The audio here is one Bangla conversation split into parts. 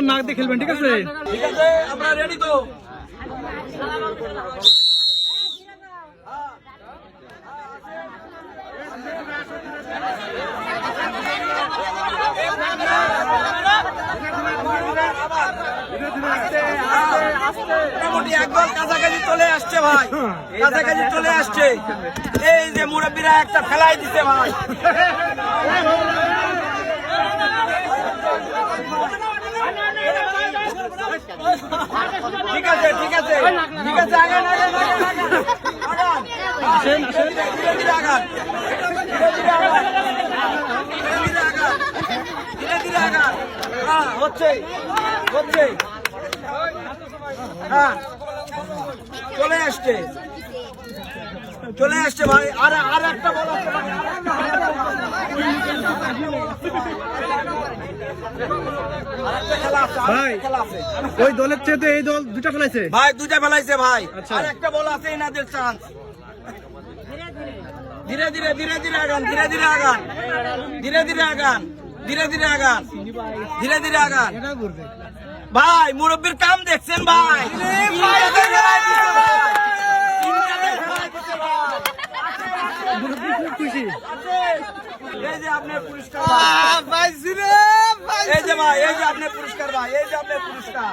আপনার নাক দিয়ে খেলবেন, ঠিক আছে? ঠিক আছে, আপনারা রেডি তো? মোটামুটি একদল কাছাকাছি চলে আসছে ভাই, কাছাকাছি চলে আসছে। এই যে মুরব্বীরা একটা ফেলাই দিছে ভাই। ঠিক আছে, ঠিক আছে, ঠিক আছে, আগান, আগান, আগান, আগান, ধীরে ধীরে আগান, ধীরে ধীরে আগান, ধীরে ধীরে আগান, ধীরে ধীরে আগান। হ্যাঁ, হচ্ছে, হচ্ছে, হ্যাঁ, চলে আসছে, চলে আসছে ভাই। আর একটা বল আছে ভাই, ভাই ওই দলের চেয়ে এই দল দুটা ফেলাইছে ভাই, দুটা ফেলাইছে ভাই। আচ্ছা। আর একটা বল আছে এনাদের চান্স। ধীরে ধীরে, ধীরে ধীরে আগান, ধীরে ধীরে আগান, ধীরে ধীরে আগান, ধীরে ধীরে আগান, ধীরে ধীরে আগান। ভাই মুরব্বীর কাম দেখছেন ভাই? খুশি এই যে আপনার পুরস্কার এই যে ভাই, এই যে আপনার পুরস্কার ভাই, এই যে আপনার পুরস্কার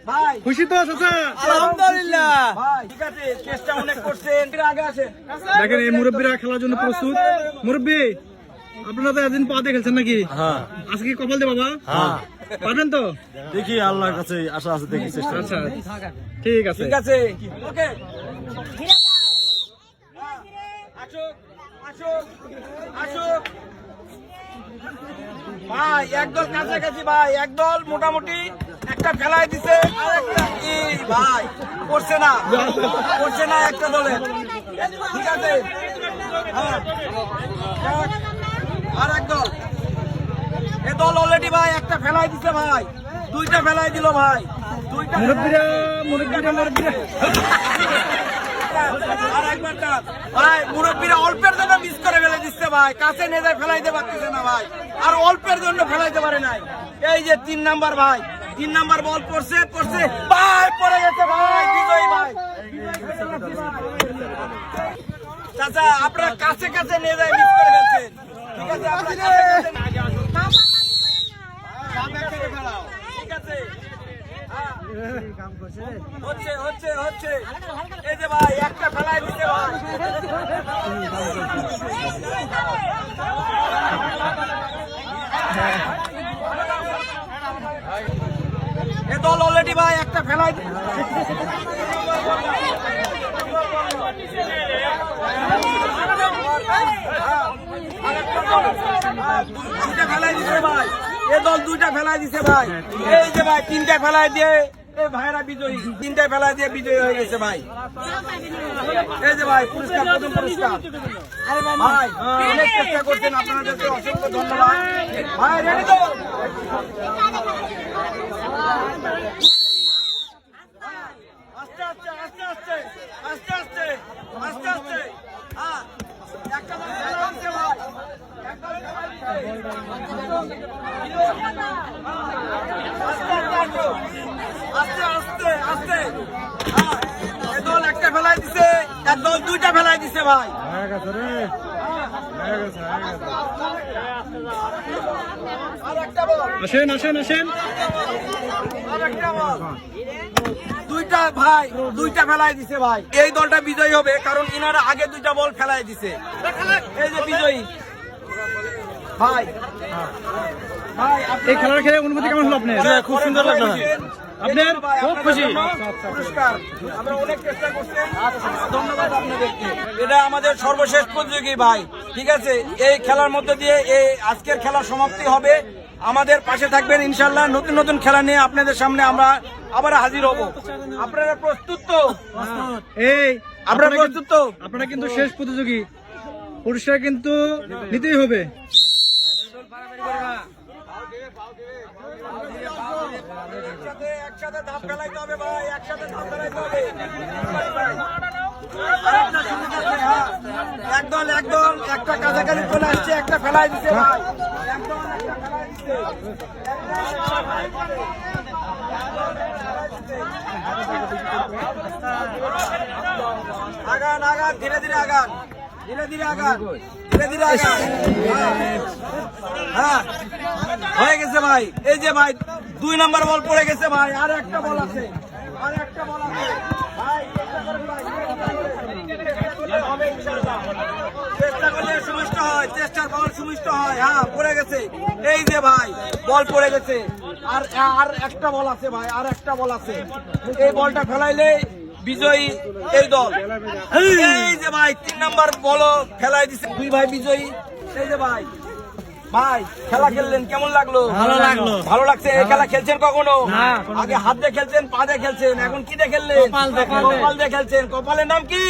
ভাই। খুশি তো চাচা? আলহামদুলিল্লাহ ভাই, ঠিক আছে, চেষ্টা অনেক করছেন। আগে আসেন, দেখেন এই মুরব্বীরা খেলার জন্য প্রস্তুত। মুরব্বী আপনারা তো একদিন পা দিয়ে খেলছেন নাকি? হ্যাঁ আজকে কপাল দে বাবা, হ্যাঁ পাবেন তো? দেখি আল্লাহর কাছে আশা আছে, দেখি চেষ্টা আচ্ছা ঠিক আছে। ঠিক আছে, ওকে। আসুক, আসুক, আসুক ভাই। একদল কাছাকাছি ভাই, একদল মোটামুটি একটা ফেলায় দিছে, আর একটা এই ভাই করছে না, করছে না একটা দলে। ঠিক আছে, হ্যাঁ, আর একদল, এ দল অলরেডি ভাই একটা ফেলাই দিছে ভাই, দুইটা ফেলাই দিল ভাই, দুইটা মুরব্বীরা মুরব্বীরা মুরব্বীরা আর একবার ভাই, মুরব্বীরা অল্পের জন্য মিস করে ফেলে দিচ্ছে ভাই, কাছে নিয়ে যায় ফেলাইতে পারতেছে না ভাই, আর অল্পের জন্য ফেলাইতে পারে নাই। এই যে 3 নাম্বার ভাই, 3 নাম্বার বল পড়ছে, পড়ছে ভাই, পড়ে গেছে ভাই, বিজয় ভাই। চাচা আপনারা কাছে কাছে নিয়ে যায় মিস করে ফেলছেন। ঠিক আছে, আপনারা কাছে কাছে ঠিক আছে, হচ্ছে, হচ্ছে, হচ্ছে। এই যে ভাই একটা ফেলায় দিতে ভাই, এ দল অলরেডি ভাই একটা ফেলায় দুইটা ফেলাই দিছে ভাই, এ দল দুইটা ফেলাই দিছে ভাই। এই যে ভাই 3টা ফেলাই দিয়ে এই ভাইরা বিজয়ী, 3টা ফেলাই দিয়ে বিজয়ী হয়ে গেছে ভাই। এই যে ভাই পুরস্কার, প্রথম পুরস্কার ভাই, অনেক চেষ্টা করছেন, আপনাদেরকে অসংখ্য ধন্যবাদ ভাই। রেডি তো? আস্তে আস্তে, আস্তে আস্তে, আস্তে আস্তে, আস্তে আস্তে, হ্যাঁ, একটা দল ফেলা দিচ্ছে ভাই, একটা দল ফেলা দিচ্ছে। আস্তে আস্তে, আস্তে, হ্যাঁ, এ দল একটা ফেলাই দিছে, এক দল দুইটা ফেলাই দিছে ভাই। আর একটা বল, আসেন আসেন আসেন। আর একটা বল, দুইটা ভাই, দুইটা ফেলাই দিছে ভাই। এই দলটা বিজয়ী হবে, কারণ ইনারা আগে 2টা বল ফেলাই দিছে। এই যে বিজয়ী ভাই, ভাই এই খেলার খেলে অনুভূতি কেমন হলো আপনার? খুব সুন্দর লাগলো। আপনার? খুব খুশি। পুরস্কার আমরা অনেক চেষ্টা করছি, ধন্যবাদ আপনাদেরকে। এটা আমাদের সর্বশেষ প্রতিযোগী ভাই, ঠিক আছে? এই খেলার মধ্যে দিয়ে এই আজকের খেলা সমাপ্তি হবে। আমাদের পাশে থাকবেন ইনশাল্লাহ, নতুন নতুন খেলা নিয়ে আপনাদের সামনে আমরা আবার হাজির হব। আপনারা প্রস্তুত তো? এই আপনারা প্রস্তুত তো? আপনারা কিন্তু শেষ প্রতিযোগী, পুরস্কার কিন্তু নিতেই হবে। একসাথে ধাপ ফেলাইতে হবে ভাই, একসাথে ধাপ ফেলাইতে হবে। একদল একদল একটা কাছাকাছি চলে আসছে, একটা ফেলাই দিচ্ছে ভাই, একদল একটা ফেলাই দিচ্ছে। দিচ্ছে। আগান আগান, ধীরে ধীরে আগান, ধীরে ধীরে আগান, ধীরে ধীরে আগান। হ্যাঁ হয়ে গেছে ভাই। এই যে ভাই 2 নম্বর বল পড়ে গেছে ভাই, আর একটা বল আছে, আর একটা বল আছে ভাই। হবে ইনশাআল্লাহ। চেষ্টা করলে সুমিষ্ট হয়, চেষ্টার ফল সুমিষ্ট হয়। হ্যাঁ পড়ে গেছে, এই যে ভাই বল পড়ে গেছে, আর আর একটা বল আছে ভাই, আর একটা বল আছে। এই বলটা ফেলাইলে বিজয়ী এই দল। এই যে ভাই 3 নম্বর বল ফেলাই দিছে, 2 ভাই বিজয়ী। এই যে ভাই, ভাই খেলা খেললেন কেমন লাগলো? ভালো লাগলো। ভালো লাগছে। এই খেলা খেলছেন কখনো? আগে হাত দিয়ে খেলছেন, পা দিয়ে খেলছেন, এখন কি দিয়ে খেললেন? কপাল দিয়ে খেলছেন। কপালের নাম কি?